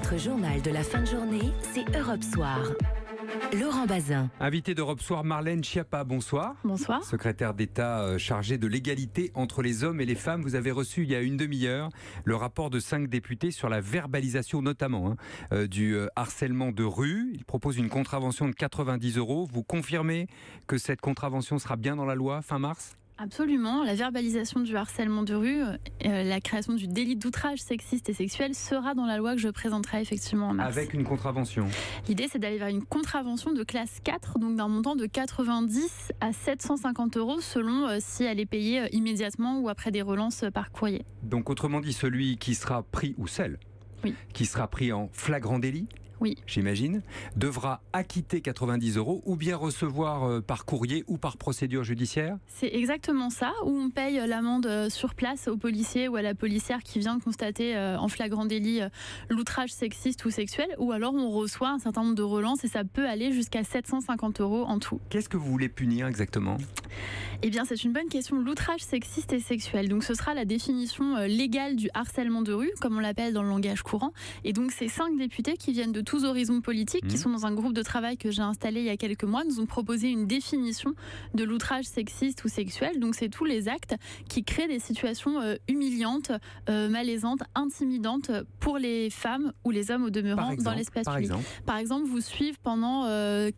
Votre journal de la fin de journée, c'est Europe Soir. Laurent Bazin. Invité d'Europe Soir, Marlène Schiappa, bonsoir. Bonsoir. Secrétaire d'État chargée de l'égalité entre les hommes et les femmes. Vous avez reçu il y a une demi-heure le rapport de 5 députés sur la verbalisation notamment du harcèlement de rue. Il propose une contravention de 90 €. Vous confirmez que cette contravention sera bien dans la loi fin mars ? Absolument. La verbalisation du harcèlement de rue, la création du délit d'outrage sexiste et sexuel sera dans la loi que je présenterai effectivement en mars. Avec une contravention. L'idée, c'est d'aller vers une contravention de classe 4, donc d'un montant de 90 à 750 € selon si elle est payée immédiatement ou après des relances par courrier. Donc autrement dit, celui qui sera pris, ou celle qui sera pris en flagrant délit, j'imagine, devra acquitter 90 € ou bien recevoir par courrier ou par procédure judiciaire. C'est exactement ça, où on paye l'amende sur place au policier ou à la policière qui vient de constater en flagrant délit l'outrage sexiste ou sexuel, ou alors on reçoit un certain nombre de relances et ça peut aller jusqu'à 750 € en tout. Qu'est-ce que vous voulez punir exactement ? Eh bien, c'est une bonne question. L'outrage sexiste et sexuel. Donc, ce sera la définition légale du harcèlement de rue, comme on l'appelle dans le langage courant. Et donc, ces 5 députés qui viennent de tous horizons politiques, qui sont dans un groupe de travail que j'ai installé il y a quelques mois, nous ont proposé une définition de l'outrage sexiste ou sexuel. Donc, c'est tous les actes qui créent des situations humiliantes, malaisantes, intimidantes pour les femmes ou les hommes au demeurant dans l'espace public. Par exemple, vous suivent pendant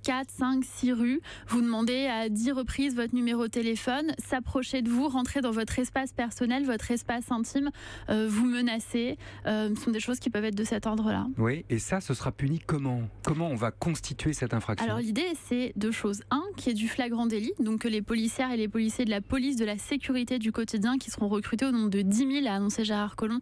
4, 5, 6 rues, vous demandez à 10 reprises votre numéro de téléphone, s'approcher de vous, rentrer dans votre espace personnel, votre espace intime, vous menacer. Ce sont des choses qui peuvent être de cet ordre-là. Oui, et ça, ce sera puni comment ? Comment on va constituer cette infraction ? Alors l'idée, c'est 2 choses. Un, qui est du flagrant délit, donc que les policières et les policiers de la police de la sécurité du quotidien qui seront recrutés au nombre de 10 000, a annoncé Gérard Collomb,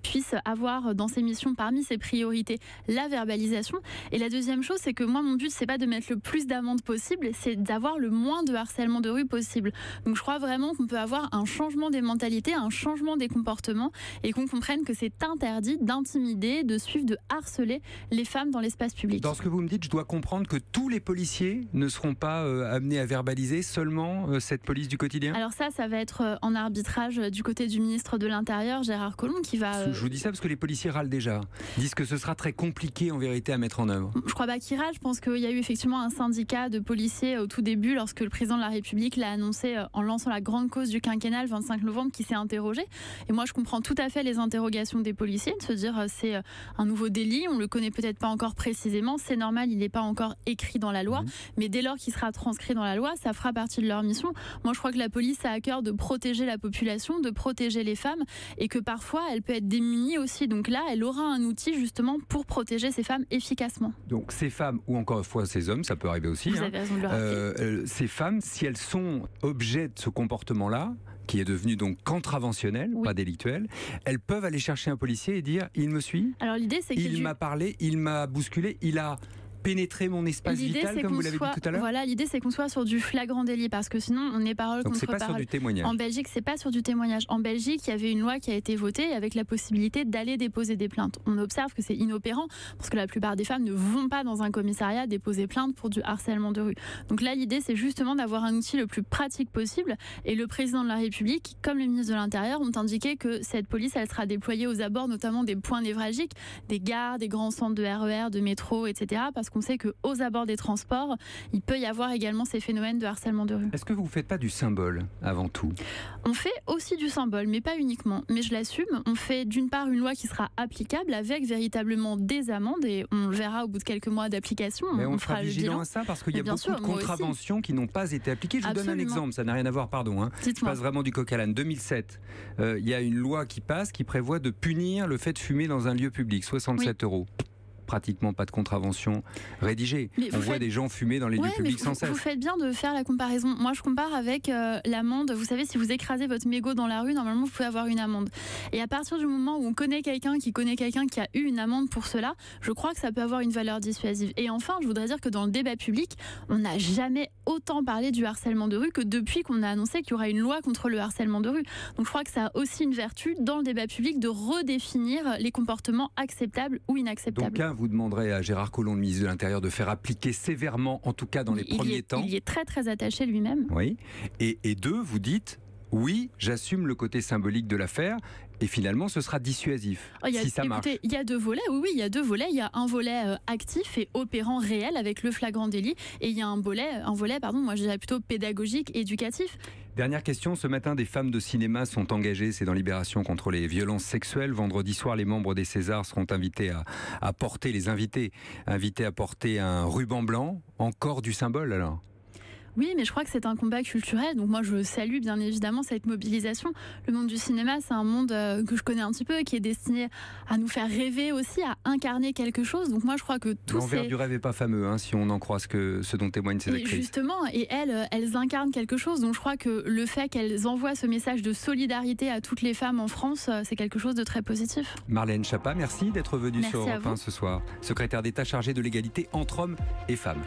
puissent avoir dans ses missions, parmi ses priorités, la verbalisation. Et la deuxième chose, c'est que moi, mon but, c'est pas de mettre le plus d'amendes possible, c'est d'avoir le moins de harcèlement de rue possible. Donc je crois vraiment qu'on peut avoir un changement des mentalités, un changement des comportements et qu'on comprenne que c'est interdit d'intimider, de suivre, de harceler les femmes dans l'espace public. Dans ce que vous me dites, je dois comprendre que tous les policiers ne seront pas amenés à verbaliser, seulement cette police du quotidien ? Alors ça va être en arbitrage du côté du ministre de l'Intérieur, Gérard Collomb, qui va... Je vous dis ça parce que les policiers râlent déjà, disent que ce sera très compliqué en vérité à mettre en œuvre. Je crois pas qu'ils râlent, je pense qu'il y a eu effectivement un syndicat de policiers au tout début lorsque le président de la République l'a annoncé en lançant la grande cause du quinquennat le 25 novembre qui s'est interrogé. Et moi je comprends tout à fait les interrogations des policiers, de se dire c'est un nouveau délit, on le connaît peut-être pas encore précisément, c'est normal, il n'est pas encore écrit dans la loi, mais dès lors qu'il sera transcrit dans la loi, ça fera partie de leur mission. Moi je crois que la police a à cœur de protéger la population, de protéger les femmes et que parfois elle peut être démunie aussi. Donc là elle aura un outil justement pour protéger ces femmes efficacement. Donc ces femmes ou encore une fois ces hommes, ça peut arriver aussi. Vous avez raison de le rappeler. Ces femmes, si elles sont objet de ce comportement-là, qui est devenu donc contraventionnel, pas délictuel, elles peuvent aller chercher un policier et dire « il me suit, alors, l'idée, c'est il m'a parlé, il m'a bousculé, il a pénétrer mon espace vital, comme vous l'avez dit tout à l'heure. Voilà, l'idée c'est qu'on soit sur du flagrant délit, parce que sinon on est parole contre parole. Donc c'est pas sur du témoignage. En Belgique, c'est pas sur du témoignage. En Belgique, il y avait une loi qui a été votée avec la possibilité d'aller déposer des plaintes. On observe que c'est inopérant, parce que la plupart des femmes ne vont pas dans un commissariat déposer plainte pour du harcèlement de rue. Donc là, l'idée c'est justement d'avoir un outil le plus pratique possible, et le président de la République, comme le ministre de l'Intérieur, ont indiqué que cette police, elle sera déployée aux abords notamment des points névralgiques, des gares, des grands centres de RER, de métro, etc. Parce qu'on sait qu'aux abords des transports, il peut y avoir également ces phénomènes de harcèlement de rue. Est-ce que vous ne faites pas du symbole avant tout ? On fait aussi du symbole, mais pas uniquement. Mais je l'assume, on fait d'une part une loi qui sera applicable avec véritablement des amendes, et on le verra au bout de quelques mois d'application. Mais on sera vigilant à ça, parce qu'il y a beaucoup de contraventions qui n'ont pas été appliquées. Je vous donne un exemple, ça n'a rien à voir, pardon. Je passe vraiment du coq à l'âne. 2007, il y a une loi qui passe qui prévoit de punir le fait de fumer dans un lieu public, 67 €. Pratiquement pas de contravention rédigée. On voit des gens fumer dans les lieux publics sans cesse. Vous faites bien de faire la comparaison. Moi, je compare avec l'amende. Vous savez, si vous écrasez votre mégot dans la rue, normalement, vous pouvez avoir une amende. Et à partir du moment où on connaît quelqu'un qui a eu une amende pour cela, je crois que ça peut avoir une valeur dissuasive. Et enfin, je voudrais dire que dans le débat public, on n'a jamais autant parlé du harcèlement de rue que depuis qu'on a annoncé qu'il y aura une loi contre le harcèlement de rue. Donc, je crois que ça a aussi une vertu dans le débat public de redéfinir les comportements acceptables ou inacceptables. Donc, vous demanderez à Gérard Collomb, le ministre de l'Intérieur, de faire appliquer sévèrement, en tout cas dans les premiers temps. Il y est très très attaché lui-même. Oui. Et deux, vous dites, oui, j'assume le côté symbolique de l'affaire. Et finalement, ce sera dissuasif, si ça marche. Il y a deux volets, oui, il y a deux volets. Il y a un volet actif et opérant réel avec le flagrant délit. Et il y a un volet, moi je dirais plutôt pédagogique, éducatif. Dernière question, ce matin, des femmes de cinéma sont engagées, c'est dans Libération, contre les violences sexuelles. Vendredi soir, les membres des Césars seront invités à porter un ruban blanc. Encore du symbole alors ? Oui, mais je crois que c'est un combat culturel. Donc moi, je salue bien évidemment cette mobilisation. Le monde du cinéma, c'est un monde que je connais un petit peu, qui est destiné à nous faire rêver aussi, à incarner quelque chose. Donc moi, je crois que tout l'envers du rêve n'est pas fameux, hein, si on en croit ce dont témoignent ces actrices. Justement, et elles incarnent quelque chose. Donc je crois que le fait qu'elles envoient ce message de solidarité à toutes les femmes en France, c'est quelque chose de très positif. Marlène Schiappa, merci d'être venue sur Europe 1 ce soir. Secrétaire d'État chargée de l'égalité entre hommes et femmes.